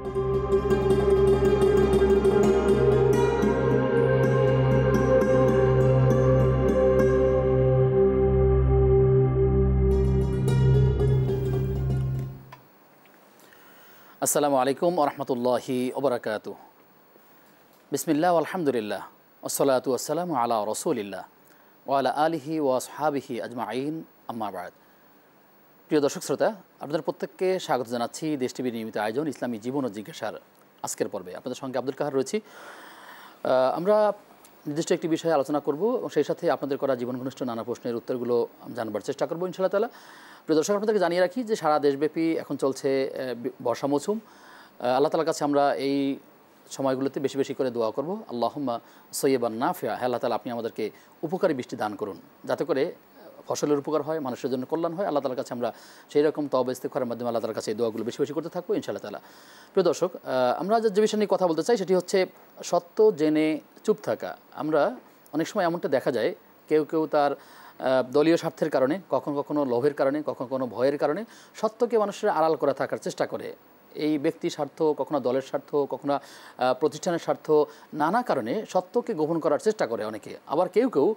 আসসালামু আলাইকুম ওরহমতুল্লাহি ওবরাকাতুহ। বিসমিল্লাহ আলহামদুলিল্লাহ ওসলাতু আসসালামু আলা রসুলিল্লাহ ওয়ালা আলিহি ওয়াসহাবিহি আজমাইন আম্মা বাদ। প্রিয় দর্শক শ্রোতা, আপনাদের প্রত্যেককে স্বাগত জানাচ্ছি দেশ টিভির নিয়মিত আয়োজন ইসলামী জীবন ও জিজ্ঞাসার আজকের পর্বে। আপনাদের সঙ্গে আব্দুল কাহার রয়েছি। আমরা নির্দিষ্ট একটি বিষয়ে আলোচনা করব এবং সেই সাথে আপনাদের করা জীবন ঘনিষ্ঠ নানা প্রশ্নের উত্তরগুলো জানবার চেষ্টা করবো ইনশাআল্লাহ তাআলা। প্রিয় দর্শক, আপনাদেরকে জানিয়ে রাখি যে সারা দেশব্যাপী এখন চলছে বর্ষা মৌসুম। আল্লাহ তাআলার কাছে আমরা এই সময়গুলোতে বেশি বেশি করে দোয়া করব, আল্লাহুম্মা সয়্যিবান নাফিআ, হে আল্লাহ তাআলা আপনি আমাদেরকে উপকারী বৃষ্টি দান করুন, যাতে করে ফসলের উপকার হয়, মানুষের জন্য কল্যাণ হয়। আল্লাহ তাআলার কাছে আমরা সেই রকম তওবা ইস্তিগফারের মাধ্যমে আল্লাহ তাআলার কাছে এই দোয়াগুলো বেশি বেশি করতে থাকবো ইনশাআল্লাহ তাআলা। প্রিয় দর্শক, আমরা যে বিষয় নিয়ে কথা বলতে চাই সেটি হচ্ছে সত্য জেনে চুপ থাকা। আমরা অনেক সময় এমনটা দেখা যায়, কেউ কেউ তার দলীয় স্বার্থের কারণে, কখনো কখনো লোভের কারণে, কখনো কখনো ভয়ের কারণে সত্যকে মানুষের আড়াল করে থাকার চেষ্টা করে। এই ব্যক্তি স্বার্থ, কখনো দলের স্বার্থ, কখনো প্রতিষ্ঠানের স্বার্থ, নানা কারণে সত্যকে গোপন করার চেষ্টা করে অনেকে। আবার কেউ কেউ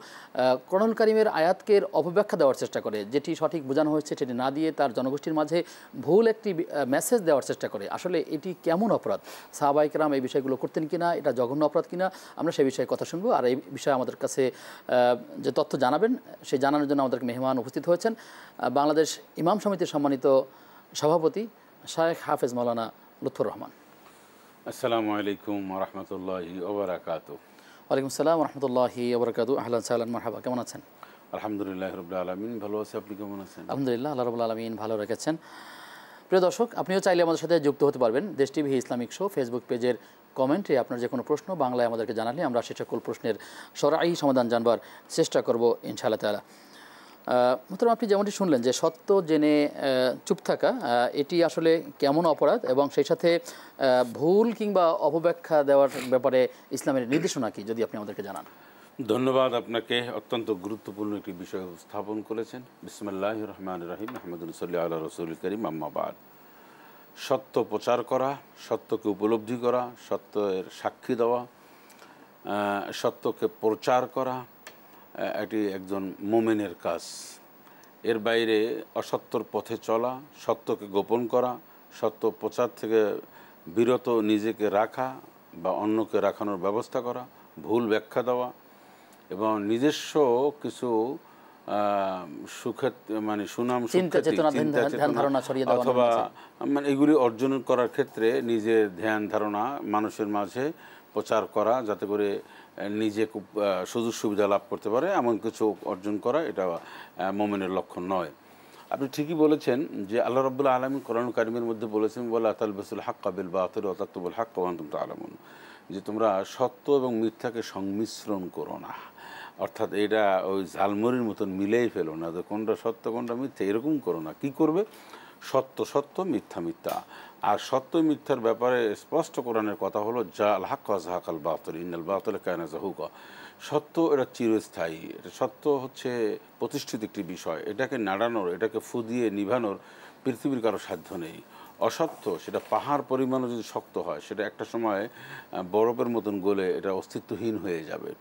কোরআনুল কারীমের আয়াতকে অপব্যাখ্যা দেওয়ার চেষ্টা করে, যেটি সঠিক বোঝানো হয়েছে সেটি না দিয়ে তার জনগোষ্ঠীর মাঝে ভুল একটি মেসেজ দেওয়ার চেষ্টা করে। আসলে এটি কেমন অপরাধ? সাহাবায়ে কেরাম এই বিষয়গুলো করতেন কিনা, এটা জঘন্য অপরাধ কিনা, আমরা সেই বিষয়ে কথা শুনবো। আর এই বিষয়ে আমাদের কাছে যে তথ্য জানাবেন, সেই জানানোর জন্য আমাদের মেহমান উপস্থিত হয়েছেন বাংলাদেশ ইমাম সমিতির সম্মানিত সভাপতি শায়েখ হাফেজ মাওলানা লুৎফর রহমান। আসসালামু আলাইকুম ওয়া রাহমাতুল্লাহি ওয়া বারাকাতুহু। ওয়ালাইকুম আসসালাম ওয়া রাহমাতুল্লাহি ওয়া বারাকাতুহু। আহলান সাহলান মারহাবা, কেমন আছেন? আলহামদুলিল্লাহ রাব্বিল আলামিন, ভালো আছি। আপনি কেমন আছেন? আলহামদুলিল্লাহ, আল্লাহ রাব্বুল আলামিন ভালো রেখেছেন। প্রিয় দর্শক, আপনিও চাইলে আমাদের সাথে যুক্ত হতে পারবেন। দেশ টিভি ইসলামিক শো ফেসবুক পেজের কমেন্টে আপনার যে কোনো প্রশ্ন বাংলায় আমাদেরকে জানালে আমরা সে সকল প্রশ্নের শরঈ সমাধান জানবার চেষ্টা করব ইনশাআল্লাহ তাআলা। মোহতারাম, আপনি যেমনটি শুনলেন যে সত্য জেনে চুপ থাকা, এটি আসলে কেমন অপরাধ এবং সেই সাথে ভুল কিংবা অপব্যাখ্যা দেওয়ার ব্যাপারে ইসলামের নির্দেশনা কি, যদি আপনি আমাদেরকে জানান। ধন্যবাদ আপনাকে, অত্যন্ত গুরুত্বপূর্ণ একটি বিষয় উপস্থাপন করেছেন। বিসমিল্লাহির রহমানির রহিম, আহমদুন সাল্লি আলা রাসূলিল কারীম, আম্মা বাদ। সত্য প্রচার করা, সত্যকে উপলব্ধি করা, সত্যের সাক্ষী দেওয়া, সত্যকে প্রচার করা এটি একজন মুমিনের কাজ। এর বাইরে অসত্যর পথে চলা, সত্যকে গোপন করা, সত্য প্রচার থেকে বিরত নিজেকে রাখা বা অন্যকে রাখানোর ব্যবস্থা করা, ভুল ব্যাখ্যা দেওয়া এবং নিজস্ব কিছু মানে সুনাম অথবা মানে এগুলি অর্জন করার ক্ষেত্রে নিজের ধ্যান ধারণা মানুষের মাঝে প্রচার করা, যাতে করে নিজে খুব সুযোগ সুবিধা লাভ করতে পারে, এমন কিছু অর্জন করা, এটা মুমিনের লক্ষণ নয়। আপনি ঠিকই বলেছেন যে আল্লাহ রাব্বুল আলামিন কোরআনুল কারীমের মধ্যে বলেছেন, ওয়ালা তালবিসুল হাক্কা বিল বাতিল ওয়া তাকতুবুল হাক্কা ওয়া আনতুম তা'লামুন, যে তোমরা সত্য এবং মিথ্যাকে সংমিশ্রণ করো না। অর্থাৎ এটা ওই ঝালমুড়ির মতন মিলেই ফেলো না, যে কোনটা সত্য কোনটা মিথ্যা, এরকম করো না। কি করবে? সত্য সত্য, মিথ্যা মিথ্যা। আর সত্য মিথ্যার ব্যাপারে স্পষ্ট কোরআনের কথা হলো, যা আল হাক্কা ওয়া যাহাকাল বাতিল ইন্নাল বাতিলা কানা যাহুকা। সত্য এটা চিরস্থায়ী, এটা সত্য হচ্ছে প্রতিষ্ঠিত একটি বিষয়, এটাকে নাড়ানোর, এটাকে ফুদিয়ে নিভানোর পৃথিবীর কারো সাধ্য নেই। অসত্য সেটা পাহাড় পরিমাণও যদি শক্ত হয়, সেটা একটা সময় বরফের মতন গলে এটা অস্তিত্বহীন হয়ে যাবে।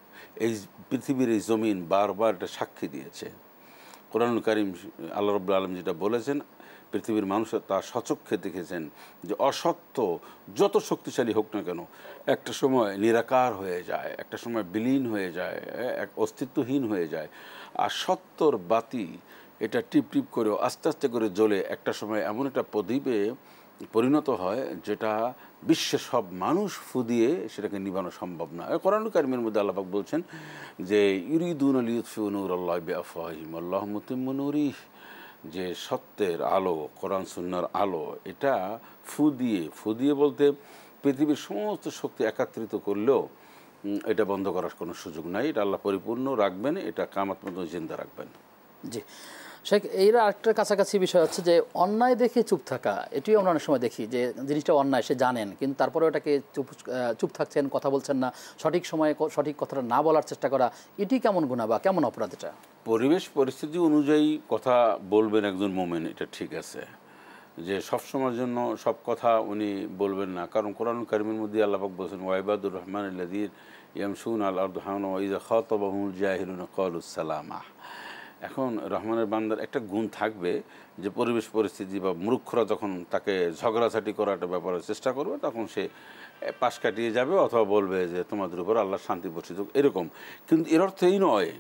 এই পৃথিবীর এই জমিন বারবার এটা সাক্ষী দিয়েছে। কোরআনুল কারীম আল্লাহ রাব্বুল আলামিন যেটা বলেছেন, পৃথিবীর মানুষের তা সচক্ষে দেখেছেন যে অসত্য যত শক্তিশালী হোক না কেন, একটা সময় নিরাকার হয়ে যায়, একটা সময় বিলীন হয়ে যায়, এক অস্তিত্বহীন হয়ে যায়। আর সত্যর বাতি এটা টিপ টিপ করে আস্তে আস্তে করে জ্বলে একটা সময় এমন একটা প্রদীপে পরিণত হয় যেটা বিশ্বের সব মানুষ ফুদিয়ে সেটাকে নিভানো সম্ভব না। কোরআনুল কারীমের মধ্যে আল্লাহ পাক বলছেন যে ইউরিদুনা লিইউতফিউ নূরাল্লাহি বিআফওয়াহিহিম আল্লাহু মুতিম্মু নূরিহি, যে সত্যের আলো, কোরআন সুন্নাহর আলো, এটা ফুদিয়ে বলতে পৃথিবীর সমস্ত শক্তি একত্রিত করলেও এটা বন্ধ করার কোনো সুযোগ নাই। এটা আল্লাহ পরিপূর্ণ রাখবেন, এটা কিয়ামত পর্যন্ত জিন্দা রাখবেন। জি শেখ, এইরা আরেকটা কাছাকাছি বিষয় হচ্ছে যে অন্যায় দেখে চুপ থাকা। এটিও আমরা অনেক সময় দেখি যে জিনিসটা অন্যায়, সে জানেন কিন্তু তারপরে ওটাকে চুপ থাকছেন, কথা বলছেন না, সঠিক সময়ে সঠিক কথাটা না বলার চেষ্টা করা, এটি কেমন গুনাহ বা কেমন অপরাধ? এটা পরিবেশ পরিস্থিতি অনুযায়ী কথা বলবেন একজন মুমিন, এটা ঠিক আছে। যে সবসময়ের জন্য সব কথা উনি বলবেন না, কারণ কোরআনুল কারীমের মধ্যে আল্লাহ পাক বলেছেন ওয়াইবাদুর রহমান আল্লাযীর ইয়ামশুনা আল আরদি হাওনা ওয়া ইযা খাতাবাহুমুল জাহিলুনা ক্বালুস সালামা। এখন রহমানের বান্দার একটা গুণ থাকবে যে পরিবেশ পরিস্থিতি বা মূর্খরা যখন তাকে ঝগড়াঝাটি করার একটা ব্যাপারে চেষ্টা করবে তখন সে পাশ কাটিয়ে যাবে অথবা বলবে যে তোমাদের উপর আল্লাহ শান্তি বর্ষিত এরকম। কিন্তু এর অর্থ এই নয়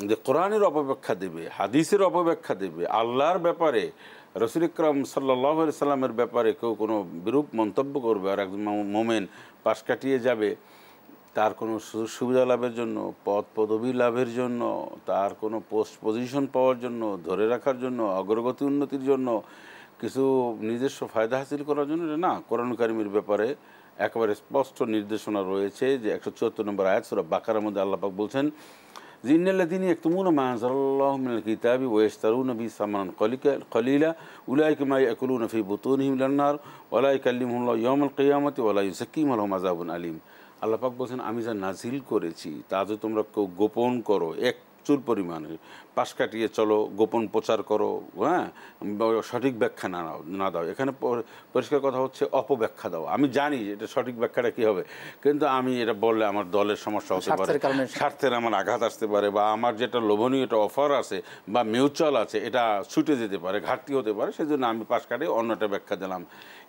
যে কোরআনের অপব্যাখ্যা দেবে, হাদিসের অপব্যাখ্যা দেবে, আল্লাহর ব্যাপারে রসুল আকরাম সাল্লাল্লাহু আলাইহি সাল্লামের ব্যাপারে কেউ কোনো বিরূপ মন্তব্য করবে আর একজন মোমেন পাশ কাটিয়ে যাবে, তার কোনো সুযোগ সুবিধা লাভের জন্য, পদ পদবি লাভের জন্য, তার কোনো পোস্ট পজিশন পাওয়ার জন্য, ধরে রাখার জন্য, অগ্রগতি উন্নতির জন্য, কিছু নিজস্ব ফায়দা হাসিল করার জন্য না। কোরআন কারীমের ব্যাপারে একেবারে স্পষ্ট নির্দেশনা রয়েছে যে 174 নম্বর আয়াত সূরা বাকারার মধ্যে আল্লাহ পাক বলছেন যে ইন্নাল্লাযীনা ইয়াকতুমুনা মা আনজালাল্লাহু মিনাল কিতাবি ওয়া ইয়াশতারুনা বিহি সামানান কলিলা উলাইকা মা ইয়াকুলুনা ফি বুতুনিহিম লান-নার ওয়া লা ইউকাল্লিমুহুমুল্লাহু ইয়াওমাল কিয়ামাতি ওয়া লা ইউযাক্কিহিম ওয়া লাহুম আযাবুন আলীম। আল্লাহ পাক বলছেন আমি যা নাজিল করেছি তা যদি তোমরা কেউ গোপন করো, এক চুল পরিমাণে পাশ কাটিয়ে চলো, গোপন প্রচার করো, হ্যাঁ, সঠিক ব্যাখ্যা না দাও, এখানে পরিষ্কার কথা হচ্ছে অপব্যাখ্যা দাও। আমি জানি এটা সঠিক ব্যাখ্যাটা কী হবে, কিন্তু আমি এটা বললে আমার দলের সমস্যা হতে পারে, স্বার্থের আমার আঘাত আসতে পারে, বা আমার যেটা লোভনীয় একটা অফার আছে বা মিউচুয়াল আছে এটা ছুটে যেতে পারে, ঘাটতি হতে পারে, সেজন্য আমি পাশ কাটিয়ে অন্যটা ব্যাখ্যা দিলাম।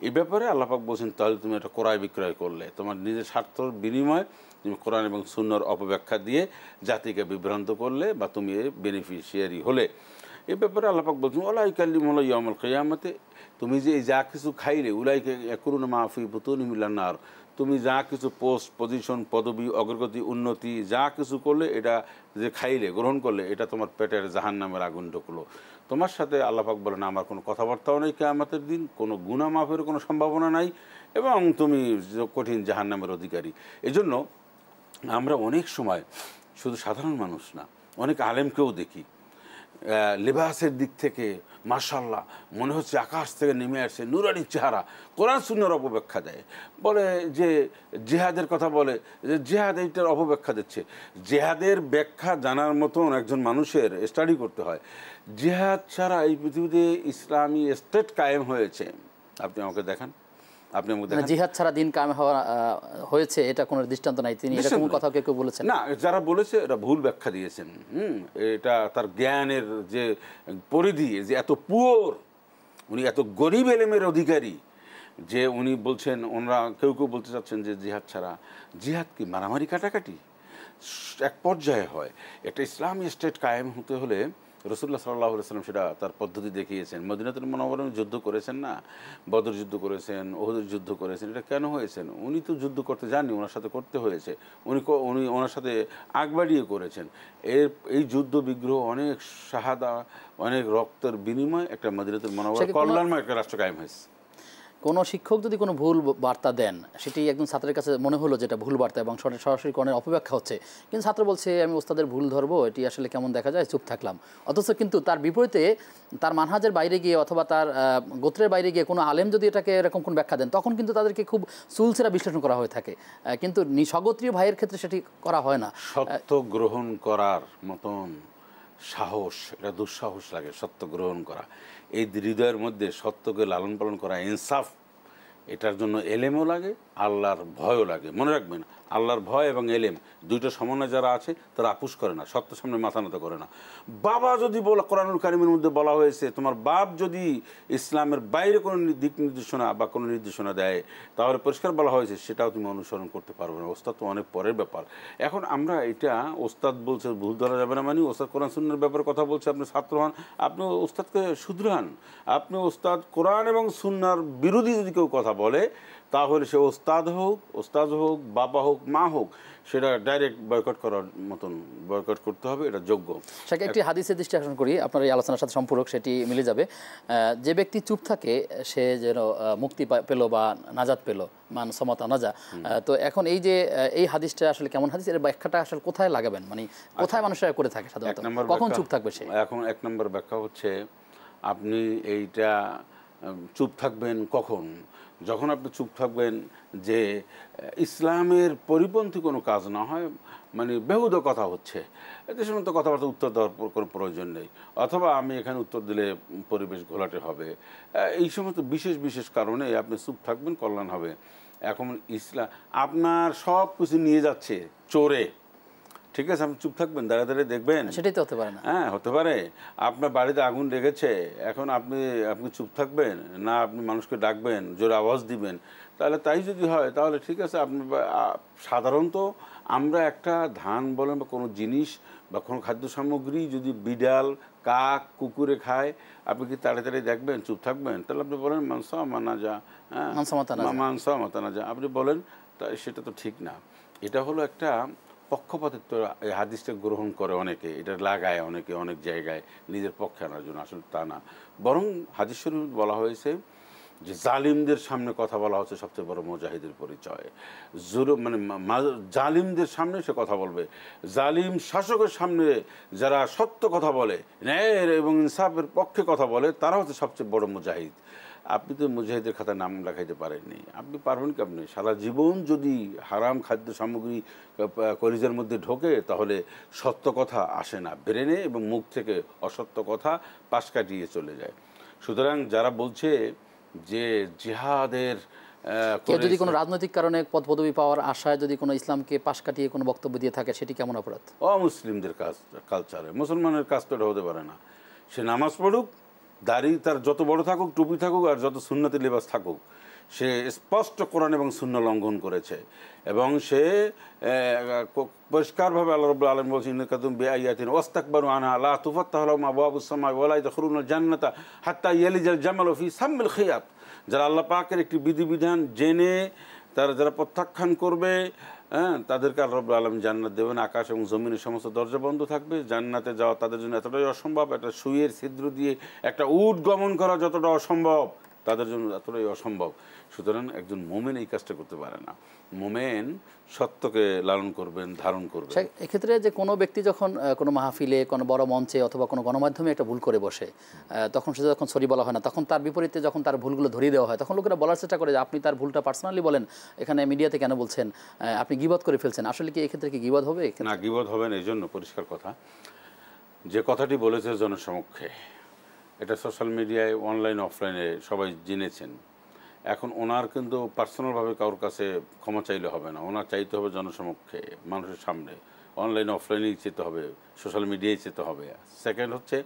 এই ব্যাপারে আল্লাহ পাক বলছেন তাহলে তুমি এটা ক্রয় বিক্রয় করলে, তোমার নিজের স্বার্থর বিনিময়ে তুমি কোরআন এবং সুন্নাহর অপব্যাখ্যা দিয়ে জাতিকে বিভ্রান্ত করলে বা তুমি এর বেনিফিশিয়ারি হলে। এই ব্যাপারে আল্লাহ পাক বলছেন ওয়া লা ইউকাল্লিমুহুমুল্লাহু ইয়াওমাল কিয়ামাতি, তুমি যে যা কিছু খাইলে উলাইকা ইয়াকুলুনা মা ফি বুতুনিহিম লান-নার, তুমি যা কিছু পোস্ট পজিশন পদবি অগ্রগতি উন্নতি যা কিছু করলে, এটা যে খাইলে গ্রহণ করলে এটা তোমার পেটের জাহান্নামের আগুন ঢুকলো। তোমার সাথে আল্লাহ পাক বলেন আমার কোনো কথাবার্তাও নেই কিয়ামতের দিন, কোনো গুনাহ মাফের কোনো সম্ভাবনা নাই, এবং তুমি কঠিন জাহান্নামের অধিকারী। এজন্য আমরা অনেক সময় শুধু সাধারণ মানুষ না, অনেক আলেমকেও দেখি লেবাসের দিক থেকে মাশাআল্লাহ মনে হচ্ছে আকাশ থেকে নেমে আসছে নুরানি চেহারা, কোরআন সুন্নাহর অপব্যাখ্যা দেয়, বলে যে জিহাদের কথা বলে যে জিহাদ এইটার অপব্যাখ্যা দিচ্ছে। জিহাদের ব্যাখ্যা জানার মতন একজন মানুষের স্টাডি করতে হয়। জিহাদ ছাড়া এই পৃথিবীতে ইসলামী স্টেট কায়েম হয়েছে, আপনি আমাকে দেখান, আপনি আমাকে দেখান। জিহাদ ছাড়া দিন কায়েম হওয়া হয়েছে এটা কোনো দৃষ্টান্ত নাই, তিনি এরকম কথা কেউ বলেছেন না, যারা বলেছে এরা ভুল ব্যাখ্যা দিয়েছেন। এটা তার জ্ঞানের যে পরিধি, যে এত পুয়োর, উনি এত গরিব এলেমের অধিকারী যে উনি বলছেন, ওনারা কেউ কেউ বলতে চাচ্ছেন যে জিহাদ ছাড়া, জিহাদ কি মারামারি কাটাকাটি এক পর্যায়ে হয়। একটা ইসলামী স্টেট কায়েম হতে হলে রাসূলুল্লাহ সাল্লাল্লাহু আলাইহি ওয়াসাল্লাম সেটা তার পদ্ধতি দেখিয়েছেন। মদিনাতুল মুনাওয়ারায় যুদ্ধ করেছেন না, বদর যুদ্ধ করেছেন, উহুদের যুদ্ধ করেছেন। এটা কেন হয়েছেন? উনি তো যুদ্ধ করতে যাননি, ওনার সাথে করতে হয়েছে। উনি ওনার সাথে আগ বাড়িয়ে করেছেন। এই যুদ্ধ বিগ্রহ, অনেক শাহাদা, অনেক রক্তের বিনিময়ে একটা মদিনাতুল মুনাওয়ারা কল্যাণময় একটা রাষ্ট্র কায়েম হয়েছে। কোনো শিক্ষক যদি কোনো ভুল বার্তা দেন, সেটি একজন ছাত্রের কাছে মনে হলো যেটা ভুল বার্তা এবং সরাসরি কোরআনের অপব্যাখ্যা হচ্ছে, কিন্তু ছাত্র বলছে আমি ওস্তাদের ভুল ধরবো, এটি আসলে কেমন দেখা যায়, চুপ থাকলাম। অথচ কিন্তু তার বিপরীতে তার মানহাজের বাইরে গিয়ে অথবা তার গোত্রের বাইরে গিয়ে কোনো আলেম যদি এটাকে এরকম কোনো ব্যাখ্যা দেন, তখন কিন্তু তাদেরকে খুব চুলচেরা বিশ্লেষণ করা হয়ে থাকে, কিন্তু স্বগোত্রীয় ভাইয়ের ক্ষেত্রে সেটি করা হয় না। সত্য গ্রহণ করার মতন সাহস, এটা দুঃসাহস লাগে সত্য গ্রহণ করা। এই হৃদয়ের মধ্যে সত্যকে লালন পালন করা, ইনসাফ, এটার জন্য এলেমও লাগে, আল্লাহর ভয়ও লাগে। মনে রাখবেন, আল্লাহর ভয় এবং এলেম দুইটা সমন্বয় যারা আছে তারা আপুস করে না, সত্য সামনে মাথা নত করে না। বাবা যদি কোরআনুল কারীমের মধ্যে বলা হয়েছে, তোমার বাপ যদি ইসলামের বাইরে কোনো দিক নির্দেশনা বা কোনো নির্দেশনা দেয়, তাহলে পরিষ্কার বলা হয়েছে সেটাও তুমি অনুসরণ করতে পারবে না। ওস্তাদ তো অনেক পরের ব্যাপার। এখন আমরা এটা ওস্তাদ বলছে ভুল ধরা যাবে না, মানে ওস্তাদ কোরআন সুন্নাহর ব্যাপারে কথা বলছে, আপনি ছাত্র হন, আপনি ওস্তাদকে শুধরান। আপনি ওস্তাদ কোরআন এবং সুন্নাহর বিরোধী যদি কেউ কথা বলে, তাহলে সে ওস্তাদ হোক, বাবা হোক, মা হোক, সেটা ডাইরেক্ট বয়কট করার মতন বয়কট করতে হবে, এটা যোগ্য। সেটা একটি হাদিসের দৃষ্টি আকর্ষণ করি, আপনার এই আলোচনার সাথে সম্পূরক, সেটি মিলে যাবে। যে ব্যক্তি চুপ থাকে সে যেন মুক্তি পেল বা নাজাত পেল, মান সমতা নাজা। তো এখন এই যে এই হাদিসটা আসলে কেমন হাদিস, এর ব্যাখ্যাটা আসলে কোথায় লাগাবেন, মানে কোথায় মানুষরা করে থাকে সাধারণত, কখন চুপ থাকবে সে? এখন এক নম্বর ব্যাখ্যা হচ্ছে আপনি এইটা চুপ থাকবেন কখন, যখন আপনি চুপ থাকবেন যে ইসলামের পরিপন্থী কোনো কাজ না হয়, মানে বেহুদা কথা হচ্ছে, এতে সমস্ত কথাবার্তা উত্তর দেওয়ার কোনো প্রয়োজন নেই, অথবা আমি এখানে উত্তর দিলে পরিবেশ ঘোলাটে হবে, এই সমস্ত বিশেষ বিশেষ কারণে আপনি চুপ থাকবেন, কল্যাণ হবে। এখন ইসলাম আপনার সব কিছু নিয়ে যাচ্ছে চোরে, ঠিক আছে, আপনি চুপ থাকবেন, দাঁড়িয়ে দাঁড়িয়ে দেখবেন? সেটাই তো হতে পারে না। হ্যাঁ, হতে পারে। আপনার বাড়িতে আগুন লেগেছে, এখন আপনি আপনি চুপ থাকবেন না, আপনি মানুষকে ডাকবেন, জোরে আওয়াজ দিবেন? তাহলে তাই যদি হয় তাহলে ঠিক আছে। আপনি সাধারণত আমরা একটা ধান বলেন বা কোনো জিনিস বা কোনো খাদ্য সামগ্রী যদি বিড়াল, কাক, কুকুরে খায়, আপনি কি তাড়াতাড়ি দেখবেন, চুপ থাকবেন? তাহলে আপনি বলেন মানসা মানা যা, হ্যাঁ, মানসা মাতানা যা, আপনি বলেন। তা সেটা তো ঠিক না। এটা হলো একটা পক্ষপাতিত্ব। এই হাদিসটা গ্রহণ করে অনেকে, এটা লাগায় অনেকে অনেক জায়গায় নিজের পক্ষে আনার জন্য, আসলে তা না। বরং হাদিস শরীফ বলা হয়েছে যে জালিমদের সামনে কথা বলা হচ্ছে সবচেয়ে বড় মুজাহিদের পরিচয়। মানে জালিমদের সামনে সে কথা বলবে, জালিম শাসকের সামনে যারা সত্য কথা বলে, ন্যায়ের এবং ইনসাফের পক্ষে কথা বলে, তারা হচ্ছে সবচেয়ে বড় মুজাহিদ। আপনি তো মুজাহিদের খাতায় নাম লেখাইতে পারেননি, আপনি পারবেন কি? আপনি সারা জীবন যদি হারাম খাদ্য সামগ্রী কলিজার মধ্যে ঢোকে, তাহলে সত্য কথা আসে না ব্রেনে, এবং মুখ থেকে অসত্য কথা পাশ কাটিয়ে চলে যায়। সুতরাং যারা বলছে যে জিহাদের কেউ যদি কোনো রাজনৈতিক কারণে পদ পদবি পাওয়ার আশায় যদি কোনো ইসলামকে পাশ কাটিয়ে কোনো বক্তব্য দিয়ে থাকে, সেটি কেমন অপরাধ? অমুসলিমদের কালচারে, মুসলমানের কাজ তো এটা হতে পারে না। সে নামাজ পড়ুক, দাড়ি তার যত বড় থাকুক, টুপি থাকুক, আর যত সুন্নতি লেবাস থাকুক, সে স্পষ্ট কোরআন এবং সুন্নাহ লঙ্ঘন করেছে, এবং সে পরিষ্কারভাবে আল্লাহ রাব্বুল আলামিন বলছেন ইন্নাকুম বিআয়াতিনা ওয়াস্তাকবারু আনহা লা তুফাত্তাহু লাহুম আবওয়াবুস সামাই ওয়া লা ইয়াদখুলুনাল জান্নাতা হাত্তা ইয়ালিজাল জামালু ফি সাম্মিল খিয়াত। যারা আল্লাহ পাকের একটি বিধিবিধান জেনে যারা প্রত্যাখ্যান করবে, হ্যাঁ, তাদেরকে আল্লাহ রাব্বুল আলামিন জান্নাত দেবেন। আকাশ এবং জমিনের সমস্ত দরজা বন্ধ থাকবে। জান্নাতে যাওয়া তাদের জন্য এতটাই অসম্ভব, একটা সুইয়ের ছিদ্র দিয়ে একটা উট গমন করা যতটা অসম্ভব, তাদের জন্য এতটাই অসম্ভব। সুতরাং একজন মোমেন এই কাজটা করতে পারে না। মোমেন সত্যকে লালন করবেন, ধারণ করবেন। এক্ষেত্রে যে কোনো ব্যক্তি যখন কোনো মাহফিলে, কোনো বড় মঞ্চে অথবা কোনো গণমাধ্যমে একটা ভুল করে বসে, তখন সে যখন সরি বলা হয় না, তখন তার বিপরীতে যখন তার ভুলগুলো ধরিয়ে দেওয়া হয়, তখন লোকেরা বলার চেষ্টা করে যে আপনি তার ভুলটা পার্সোনালি বলেন, এখানে মিডিয়াতে কেন বলছেন, আপনি গীবত করে ফেলছেন। আসলে কি এক্ষেত্রে কি গীবত হবে? না, গীবত হবে না। এই জন্য পরিষ্কার কথা, যে কথাটি বলেছে জনসমক্ষে, এটা সোশ্যাল মিডিয়ায়, অনলাইন অফলাইনে সবাই জেনেছেন। এখন ওনার কিন্তু পার্সোনালভাবে কারোর কাছে ক্ষমা চাইলে হবে না, ওনার চাইতে হবে জনসমক্ষে, মানুষের সামনে, অনলাইন অফলাইনেই যেতে হবে, সোশ্যাল মিডিয়ায় যেতে হবে। সেকেন্ড হচ্ছে,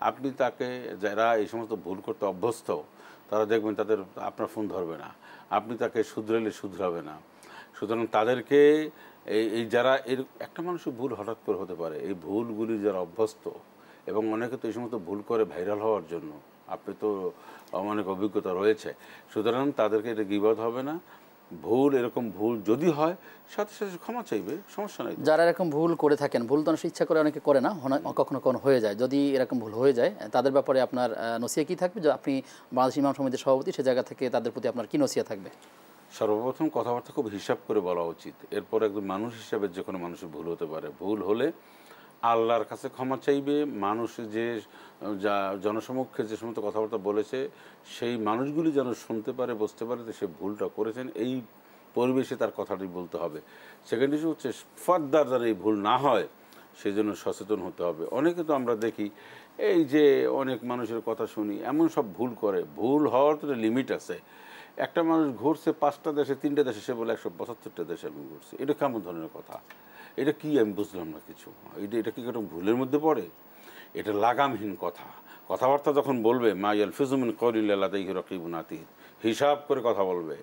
আপনি তাকে, যারা এই সমস্ত ভুল করতে অভ্যস্ত, তারা দেখবেন তাদের আপনার ফোন ধরবে না, আপনি তাকে শুধরালে শুধরাবে না। সুতরাং তাদেরকে এই যারা একটা মানুষের ভুল হঠাৎ করে হতে পারে, এই ভুলগুলি যারা অভ্যস্ত, এবং অনেকে তো এই সমস্ত ভুল করে ভাইরাল হওয়ার জন্য, আপনি তো অনেক অভিজ্ঞতা রয়েছে। সুতরাং তাদেরকে এটা গীবত হবে না। ভুল, এরকম ভুল যদি হয়, সাথে সাথে ক্ষমা চাইবে, সমস্যা নেই। যারা এরকম ভুল করে থাকেন, ভুল তো অনেক ইচ্ছা করে অনেকে করে না, কখনো কখনো হয়ে যায়, যদি এরকম ভুল হয়ে যায়, তাদের ব্যাপারে আপনার নসিহত কী থাকবে? যে আপনি বাংলাদেশ ইমাম সমিতির সভাপতি, সে জায়গা থেকে তাদের প্রতি আপনার কী নসিহত থাকবে? সর্বপ্রথম কথাবার্তা খুব হিসাব করে বলা উচিত। এরপর একজন মানুষ হিসাবে যে কোনো মানুষের ভুল হতে পারে। ভুল হলে আল্লাহর কাছে ক্ষমা চাইবে। মানুষ যে জনসমক্ষে যে সমস্ত কথাবার্তা বলেছে, সেই মানুষগুলি যেন শুনতে পারে, বুঝতে পারে যে সে ভুলটা করেছেন, এই পরিবেশে তার কথাটি বলতে হবে। সেকেন্ড ইস্যু হচ্ছে, ফার্দার যেন এই ভুল না হয় সেই জন্য সচেতন হতে হবে। অনেকে তো আমরা দেখি, এই যে অনেক মানুষের কথা শুনি, এমন সব ভুল করে। ভুল হওয়ার তো লিমিট আছে। একটা মানুষ ঘুরছে 5টা দেশে, 3টে দেশে, সে বলে 175টা দেশে আমি ঘুরছি। এটা কেমন ধরনের কথা? এটা কি, আমি বুঝলাম না কিছু। এটা কি একটা ভুলের মধ্যে পড়ে? এটা লাগামহীন কথা। কথাবার্তা যখন বলবে, মা ইয়ালফিজু মিন কাউলিন ইল্লা লাদাইহি রাকিবুন আতীদ, হিসাব করে কথা বলবে।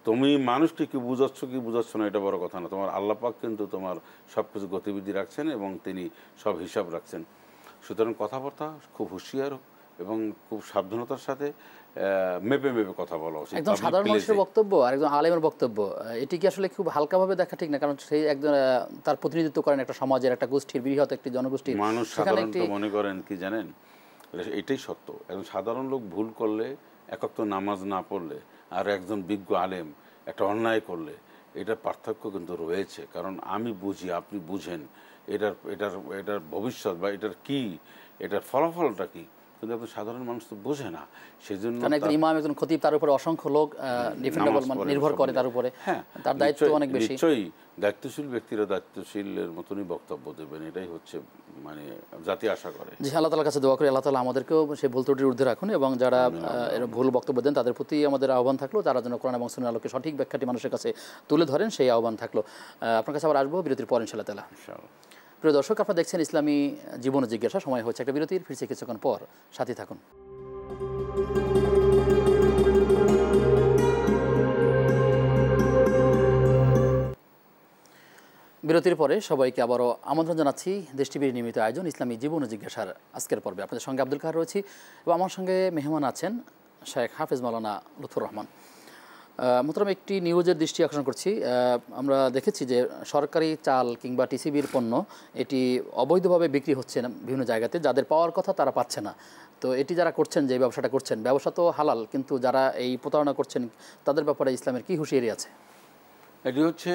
তুমি মানুষকে কি বুঝাচ্ছ না, এটা বড় কথা না। তোমার আল্লাহ পাক কিন্তু তোমার সব কিছু গতিবিধি রাখছেন, এবং তিনি সব হিসাব রাখছেন। সুতরাং কথাবার্তা খুব হুঁশিয়ার এবং খুব সাবধানতার সাথে মেপে মেপে কথা বলা উচিত। একজন সাধারণ মানুষের বক্তব্য আর একজন আলেমের বক্তব্য, এটি কি আসলে খুব হালকাভাবে দেখা ঠিক না? কারণ সেই একজন তার প্রতিনিধিত্ব করেন একটা সমাজের, একটা গোষ্ঠীর, বৃহৎ একটি জনগোষ্ঠীর মানুষ। সাধারণত মনে করেন কি জানেন, এটাই সত্য। একজন সাধারণ লোক ভুল করলে, একক তো নামাজ না পড়লে, আর একজন বিজ্ঞ আলেম একটা অন্যায় করলে, এটার পার্থক্য কিন্তু রয়েছে। কারণ আমি বুঝি, আপনি বুঝেন, এটার ভবিষ্যৎ বা এটার কি, এটার ফলাফলটা কি, কিন্তু আপনার সাধারণ মানুষ তো বোঝে না, সেজন্য কারণ একজন ইমাম, একজন খতিব, তার উপরে অসংখ্য লোক ডিপেন্ডেবল, নির্ভর করে তার উপরে, তার দায়িত্ব অনেক বেশি। নিশ্চয়ই দায়িত্বশীল ব্যক্তিরা দায়িত্বশীলের মতনই বক্তব্য দেবেন, এটাই হচ্ছে মানে জাতি আশা করে। জি, আল্লাহ তাআলার কাছে দোয়া করি আল্লাহ তাআলা আমাদেরকেও সেই ভুল ত্রুটির ঊর্ধ্বে রাখুন, এবং যারা ভুল বক্তব্য দেন তাদের প্রতি আমাদের আহ্বান থাকলো তারা যেন কোরআন এবং সুন্নাহর আলোকে সঠিক ব্যাখ্যাটি মানুষের কাছে তুলে ধরেন, সেই আহ্বান থাকলো। আপনার কাছে আবার আসবো বিরতির পর ইনশাআল্লাহ তাআলা। প্রিয় দর্শক, আপনারা দেখছেন ইসলামী জীবন ও জিজ্ঞাসা। সময় হচ্ছে একটা বিরতির, ফিরছে কিছুক্ষণ পর, সাথে থাকুন। বিরতির পরে সবাইকে আবারও আমন্ত্রণ জানাচ্ছি দেশ টিভির নিয়মিত আয়োজন ইসলামী জীবন ও জিজ্ঞাসার আজকের পর্বে। আপনাদের সঙ্গে আব্দুল কাহার রয়েছি এবং আমার সঙ্গে মেহমান আছেন শেখ হাফেজ মাওলানা লুৎফর রহমান। মোহতারাম, একটি নিউজের দৃষ্টি আকর্ষণ করছি। আমরা দেখেছি যে সরকারি চাল কিংবা টিসিবির পণ্য এটি অবৈধভাবে বিক্রি হচ্ছে না বিভিন্ন জায়গাতে, যাদের পাওয়ার কথা তারা পাচ্ছে না। তো এটি যারা করছেন, যে ব্যবসাটা করছেন, ব্যবসা তো হালাল, কিন্তু যারা এই প্রতারণা করছেন তাদের ব্যাপারে ইসলামের কি হুঁশিয়ারি আছে? এটি হচ্ছে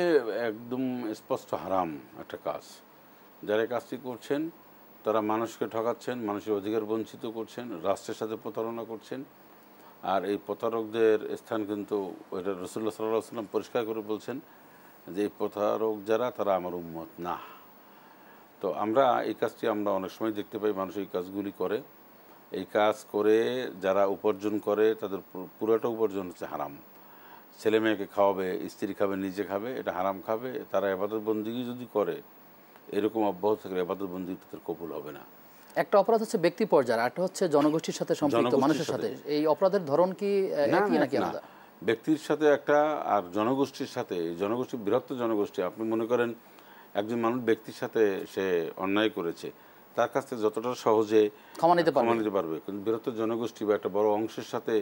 একদম স্পষ্ট হারাম একটা কাজ। যারা কাজটি করছেন তারা মানুষকে ঠকাচ্ছেন, মানুষের অধিকার বঞ্চিত করছেন, রাষ্ট্রের সাথে প্রতারণা করছেন। আর এই প্রতারকদের স্থান কিন্তু ওইটা রাসূলুল্লাহ সাল্লাল্লাহু আলাইহি ওয়াসাল্লাম পরিষ্কার করে বলছেন যে এই প্রতারক যারা, তারা আমার উম্মত না। তো আমরা এই কাজটি আমরা অনেক সময় দেখতে পাই, মানুষ এই কাজগুলি করে। এই কাজ করে যারা উপার্জন করে তাদের পুরোটা উপার্জন হচ্ছে হারাম। ছেলে মেয়েকে খাওয়াবে, স্ত্রী খাবে, নিজে খাবে, এটা হারাম খাবে। তারা ইবাদত বন্দেগী যদি করে, এরকম অব্যাহত থাকলে ইবাদত বন্দেগী তাদের কবুল হবে না। একটা অপরাধ হচ্ছে ব্যক্তি পর্যায়ে, একটা হচ্ছে জনগোষ্ঠীর সাথে সম্পৃক্ত মানুষের সাথে। এই অপরাধের ধরন কি একই নাকি আলাদা? ব্যক্তির সাথে একটা, আর জনগোষ্ঠীর সাথে, জনগোষ্ঠী বৃহত্তর জনগোষ্ঠী। আপনি মনে করেন একজন মানুষ ব্যক্তির সাথে সে অন্যায় করেছে, তার কাছ থেকে যতটা সহজে ক্ষমা নিতে পারবে, কিন্তু বৃহত্তর জনগোষ্ঠী বা একটা বড় অংশের সাথে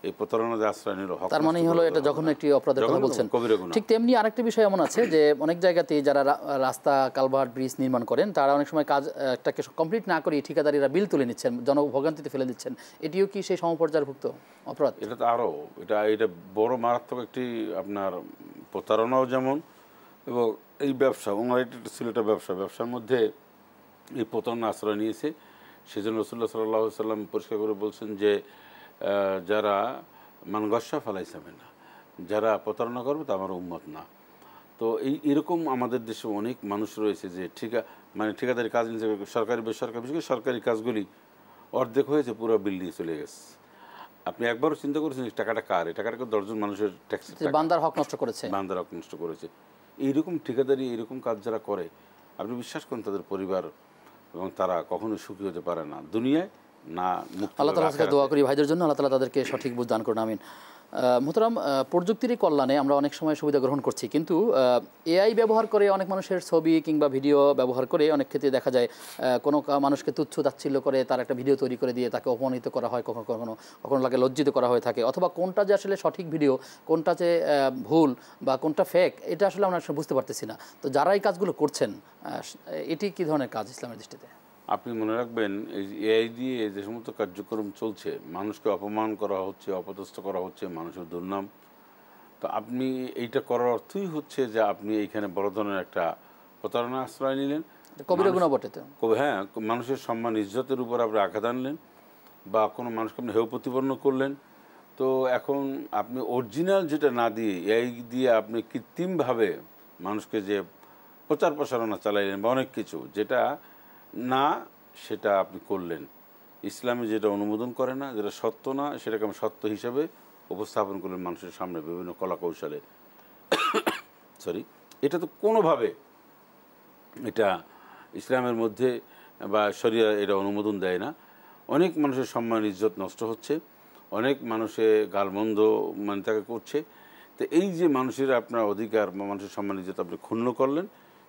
এই প্রতারণার আশ্রয় নিল, তার মানে হলো এটা যখন একটি অপরাধের কথা বলছেন। ঠিক তেমনি আরেকটা বিষয় এমন আছে যে অনেক জায়গাতেই যারা রাস্তা, কালভার্ট, ব্রিজ নির্মাণ করেন, তারা অনেক সময় কাজটাকে কমপ্লিট না করে ঠিকাদারিরা বিল তুলে নিচ্ছেন, জনভোগান্তিতে ফেলে দিচ্ছেন। এটিও কি সেই সমপর্যায়ভুক্ত অপরাধ? এটা তো আরও এটা বড় মারাত্মক একটি আপনার প্রতারণাও যেমন, এবং এই ব্যবসা, ওনার এটা ছিল একটা ব্যবসার মধ্যে এই প্রতারণা আশ্রয় নিয়েছে। সেজন্য রাসূলুল্লাহ সাল্লাল্লাহু আলাইহি ওয়াসাল্লাম পরিষ্কার করে বলছেন যে যারা গস্যা ফালাইসাবে না, যারা প্রতারণা করবে তা আমার উম্মত না। তো এরকম আমাদের দেশে অনেক মানুষ রয়েছে যে ঠিকাদারি কাজ নিতে, সরকারি বেসরকারি, বিশেষ করে সরকারি কাজগুলি অর্ধেক হয়েছে, পুরো বিল দিয়ে চলে গেছে। আপনি একবারও চিন্তা করেছেন টাকাটা কার? এই টাকাটা 10 জন মানুষের ট্যাক্স, বান্দার হক নষ্ট করেছে, বান্দার হক নষ্ট করেছে। এইরকম ঠিকাদারি, এরকম কাজ যারা করে, আপনি বিশ্বাস করেন তাদের পরিবার এবং তারা কখনোই সুখী হতে পারে না দুনিয়ায়, না মুক্তি। আল্লাহ তাআলার কাছে দোয়া করি ভাইদের জন্য, আল্লাহ তাআলা তাদেরকে সঠিক বুঝ দান করুন, আমিন। মোহতারাম, প্রযুক্তির কল্যাণে আমরা অনেক সময় সুবিধা গ্রহণ করছি, কিন্তু এআই ব্যবহার করে অনেক মানুষের ছবি কিংবা ভিডিও ব্যবহার করে অনেক ক্ষেত্রে দেখা যায় কোনো মানুষকে তুচ্ছ তাচ্ছিল্য করে তার একটা ভিডিও তৈরি করে দিয়ে তাকে অপমানিত করা হয়, কখনো লাগে লজ্জিত করা হয়ে থাকে, অথবা কোনটা যে আসলে সঠিক ভিডিও, কোনটা যে ভুল বা কোনটা ফেক, এটা আসলে আমরা বুঝতে পারতেছি না। তো যারা এই কাজগুলো করছেন, এটি কী ধরনের কাজ ইসলামের দৃষ্টিতে? আপনি মনে রাখবেন, এই এআই দিয়ে যে সমস্ত কার্যক্রম চলছে, মানুষকে অপমান করা হচ্ছে, অপদস্থ করা হচ্ছে, মানুষের দুর্নাম। তো আপনি এইটা করার অর্থই হচ্ছে যে আপনি এইখানে বড় ধরনের একটা প্রতারণা আশ্রয় নিলেন, কবিরা গুনাহ বটে। হ্যাঁ, মানুষের সম্মান ইজ্জতের উপর আপনি আঘাত আনলেন, বা কোনো মানুষকে আপনি হেয় প্রতিপন্ন করলেন। তো এখন আপনি অরিজিনাল যেটা না দিয়ে এআই দিয়ে আপনি কৃত্রিমভাবে মানুষকে যে প্রচার প্রসারণা চালাইলেন বা অনেক কিছু যেটা না, সেটা আপনি করলেন। ইসলামে যেটা অনুমোদন করে না, যেটা সত্য না, সেটাকে আমি সত্য হিসেবে উপস্থাপন করলেন মানুষের সামনে বিভিন্ন কলা কৌশলে। এটা তো কোনোভাবে এটা ইসলামের মধ্যে বা শরিয়া এটা অনুমোদন দেয় না। অনেক মানুষের সম্মান ইজ্জত নষ্ট হচ্ছে, অনেক মানুষে গালমন্দ তাকে করছে। তো এই যে মানুষের আপনার অধিকার বা মানুষের সম্মান ইজ্জত আপনি ক্ষুণ্ণ করলেন,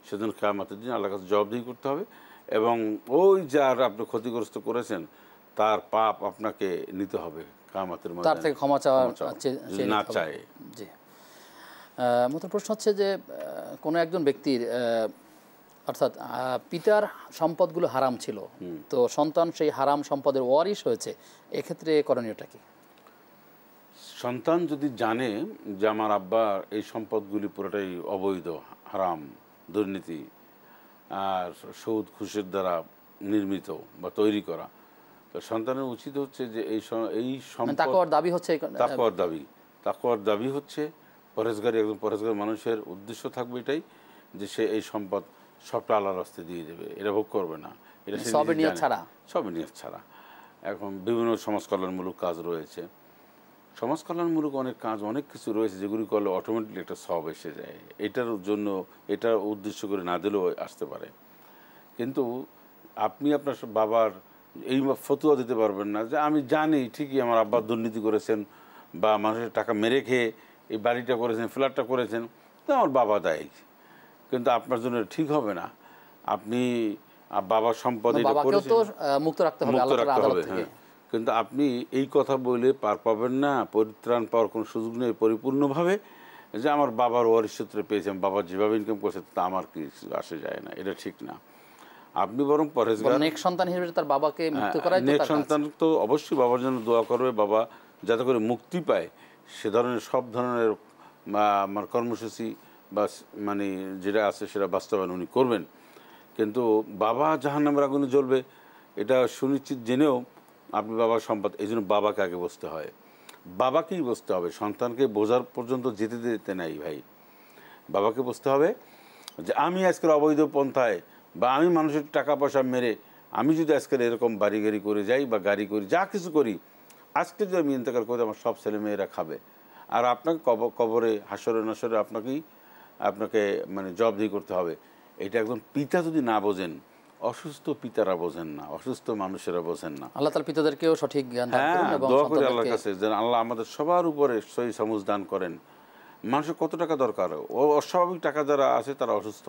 সেজন্য কিয়ামতের দিন আল্লাহর কাছে জবাবদিহি করতে হবে, এবং ওই যার আপনি ক্ষতিগ্রস্ত করেছেন তার পাপ আপনাকে নিতে হবে কিয়ামতের মধ্যে, তার থেকে ক্ষমা চাওয়া না চায়। জি, মতো প্রশ্ন হচ্ছে যে কোনো একজন ব্যক্তির অর্থাৎ পিতার সম্পদগুলো হারাম ছিল, তো সন্তান সেই হারাম সম্পদের ওয়ারিশ হয়েছে, এক্ষেত্রে করণীয়টা কি? সন্তান যদি জানে যে আমার আব্বার এই সম্পদগুলি পুরোটাই অবৈধ, হারাম, দুর্নীতি আর সুদ ঘুষের দ্বারা নির্মিত বা তৈরি করা, তো সন্তানের উচিত হচ্ছে যে এই মানে সম্পদ তাকওয়ার দাবি হচ্ছে তাকওয়ার দাবি হচ্ছে পরহেজগারী, একজন পরহেজগার মানুষের উদ্দেশ্য থাকবে এটাই যে সে এই সম্পদ সবটা আল্লাহর রাস্তায় দিয়ে দেবে, এটা ভোগ করবে না, এটা সে সবে নিজে নিয়ত জানে। ছাড়া। সবে নিয়ত ছাড়া। এখন বিভিন্ন সমাজ কল্যাণমূলক কাজ রয়েছে, সমাজ কল্যাণমূলক অনেক কাজ, অনেক কিছু রয়েছে যেগুলি করলে অটোমেটিকলি একটা সব এসে যায়। এটার জন্য এটা উদ্দেশ্য করে না দিলেও আসতে পারে। কিন্তু আপনি আপনার বাবার এই ফতুয়া দিতে পারবেন না যে আমি জানি ঠিকই আমার আব্বা দুর্নীতি করেছেন বা মানুষের টাকা মেরে খেয়ে এই বাড়িটা করেছেন, ফ্ল্যাটটা করেছেন, তো আমার বাবা দায়ী। কিন্তু আপনার জন্য ঠিক হবে না। আপনি বাবার সম্পদ এটা বাবাকেও করেছেন, তো মুক্ত রাখতে হবে মুক্ত আল্লাহ তাআলার রাখতে আদালত হবে। থেকে। হ্যাঁ, কিন্তু আপনি এই কথা বলে পার পাবেন না, পরিত্রাণ পাওয়ার কোনো সুযোগ নেই পরিপূর্ণভাবে যে আমার বাবার ওয়ারিশ সূত্রে পেয়েছেন, বাবা যেভাবে ইনকাম করছে তা আমার কিছু আসে যায় না, এটা ঠিক না। আপনি বরং পরহেজগার, নেক সন্তান হিসেবে তার বাবাকে মুক্ত করাই তো নেক তার কাজ। সন্তান তো অবশ্যই বাবার জন্য দোয়া করবে, বাবা যাতে করে মুক্তি পায় সে ধরনের সব ধরনের আমার কর্মসূচি বা মানে যেটা আছে সেটা বাস্তবায়ন উনি করবেন। কিন্তু বাবা জাহান্নামের আগুনে জ্বলবে এটা সুনিশ্চিত জেনেও আপনি বাবার সম্পদ, এই জন্য বাবাকে আগে বসতে হয়, বাবাকেই বসতে হবে, সন্তানকে বোঝার পর্যন্ত যেতে দিতে নাই ভাই। বাবাকে বসতে হবে যে আমি আজকের অবৈধ পন্থায় বা আমি মানুষের টাকা পয়সা মেরে আমি যদি আজকের এরকম বাড়ি গাড়ি করে যাই বা গাড়ি করি, যা কিছু করি, আজকে যদি আমি ইন্তেকাল করি আমার সব ছেলেমেয়েরা খাবে, আর আপনাকে কবরে হাসরে নাসরে আপনাকে মানে জবাবদিহি করতে হবে। এটা একজন পিতা যদি না বোঝেন, অসুস্থ পিতারা বোঝেন না, অসুস্থ মানুষেরা বোঝেন না। আল্লাহ তাআলা পিতাদেরকেও সঠিক জ্ঞান দান হ্যাঁ, করুন এবং দোয়া করি আল্লাহর সন্তানদেরকে। কাছে যেন আল্লাহ আমাদের সবার উপরে সহি সমুজ দান করেন। মানুষের কত টাকা দরকার, অস্বাভাবিক টাকা যারা আছে তারা অসুস্থ,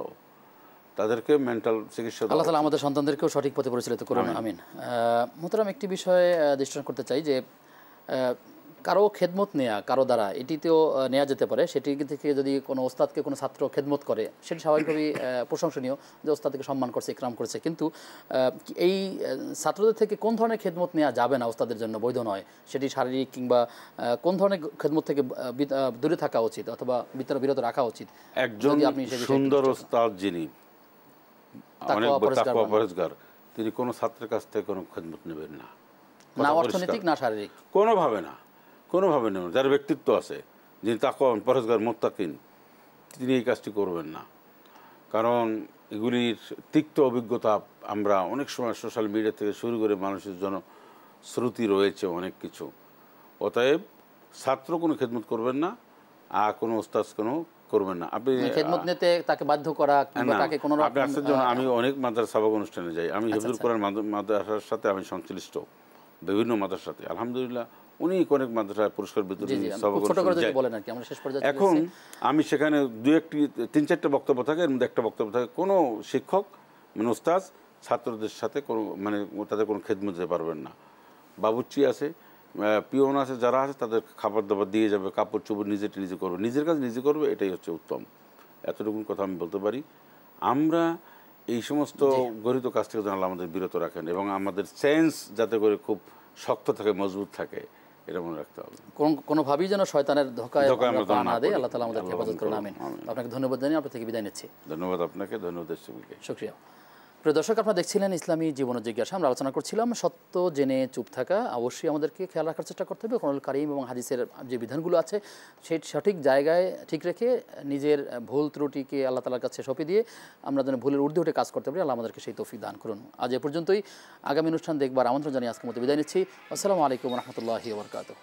তাদেরকে মেন্টাল চিকিৎসা দেওয়া আল্লাহ তাআলা উচিত। আমাদের সন্তানদেরকেও সঠিক পথে পরিচালিত করুন, আমিন। মোহতারাম, একটি বিষয়ে দৃষ্টান্ত করতে চাই যে কারো খেদমত নেওয়া কারো দ্বারা এটিতেও নেওয়া যেতে পারে। সেটি থেকে যদি কোনো ওস্তাদকে কোনো ছাত্র খেদমত করে সেটি স্বাভাবিকভাবেই প্রশংসনীয় যে ওস্তাদকে সম্মান করছে, ইকরাম করেছে। কিন্তু এই ছাত্রদের থেকে কোন ধরনের খেদমত নেওয়া যাবে না, ওস্তাদের জন্য বৈধ নয়, সেটি শারীরিক কিংবা কোন ধরনের খেদমত থেকে দূরে থাকা উচিত অথবা বিরত রাখা উচিত? একজন যদি আপনি সে বিষয়ে সুন্দর একটু ওস্তাদ যিনি অনেক তাকওয়া পরহেজগার, তিনি কোনো ছাত্রের কাছ থেকে কোনো খেদমত নেবেন না, না কথা অর্থনৈতিক পরিষ্কার। না শারীরিক। কোনোভাবে না, কোনোভাবে নেবেন। যার ব্যক্তিত্ব আছে, যিনি তাকওয়া পরহেজগার মুত্তাকিন, তিনি এই কাজটি করবেন না। কারণ এগুলির তিক্ত অভিজ্ঞতা আমরা অনেক সময় সোশ্যাল মিডিয়া থেকে শুরু করে মানুষের জন্য শ্রুতি রয়েছে অনেক কিছু। অতএব ছাত্র কোনো খেদমত করবেন না, আর কোনো ওস্তাদ কোনো করবেন না। আপনি খেদমত নিতে তাকে বাধ্য করা কিংবা না, তাকে কোনো আপনি আসছেন যেমন আমি অনেক মাদ্রাসা সাবাক অনুষ্ঠানে যাই, আমি হিফজুল কোরআন মাদ্রাসার সাথে আমি সংশ্লিষ্ট, বিভিন্ন মাদ্রাসার সাথে আলহামদুলিল্লাহ অনেক মাদ্রাসায় পুরস্কার বিতরণ সাবাক অনুষ্ঠানে যাই। বলেন আর কি, আমরা শেষ পর্যায়ে এখন আমি সেখানে তিন চারটে বক্তব্য থাকে, এর মধ্যে একটা বক্তব্য থাকে কোনো শিক্ষক মানে ওস্তাদ ছাত্রদের সাথে কোনো মানে তাদের কোনো খেদমত দিতে পারবেন না। বাবুর্চি আছে, পিওন আছে, যারা আছে তাদের খাবার দাবার দিয়ে যাবে, কাপড় চোপড় নিজে করবে, নিজের কাজ নিজে করবে, এটাই হচ্ছে উত্তম। এতটুকু কথা আমি বলতে পারি। আমরা এই সমস্ত গরিত কাজ থেকে যেন আল্লাহ আমাদের বিরত রাখেন এবং আমাদের সেন্স যাতে করে খুব শক্ত থাকে, মজবুত থাকে, এটা মনে রাখতে হবে। কোনোভাবেই যেন শয়তানের ধোকায় আমরা পা না দেয়। পড়ি। আল্লাহ তাআলা আমাদেরকে হেফাজত করুন, আমিন। আপনাকে ধন্যবাদ জানিয়ে আপনার থেকে বিদায় নিচ্ছি। ধন্যবাদ আপনাকে, ধন্যবাদ দর্শককে। শুকরিয়া। প্রিয় দর্শক, আপনারা দেখছিলেন ইসলামী জীবন জিজ্ঞাসা। আমরা আলোচনা করছিলাম সত্য জেনে চুপ থাকা। অবশ্যই আমাদেরকে খেয়াল রাখার চেষ্টা করতে হবে কোরআনুল কারীম এবং হাদিসের যে বিধানগুলো আছে সেই সঠিক জায়গায় ঠিক রেখে নিজের ভুল ত্রুটিকে আল্লাহ তাআলার কাছে সঁপে দিয়ে আমরা যেন ভুলের ঊর্ধ্বে উঠে কাজ করতে পারি। আল্লাহ আমাদেরকে সেই তৌফিক দান করুন। আজ এ পর্যন্তই। আগামী অনুষ্ঠান দেখবার আমন্ত্রণ জানিয়ে আজকের মতো বিদায় নিচ্ছি। আসসালামু আলাইকুম ওয়া রাহমাতুল্লাহি ওয়া বারাকাতুহু।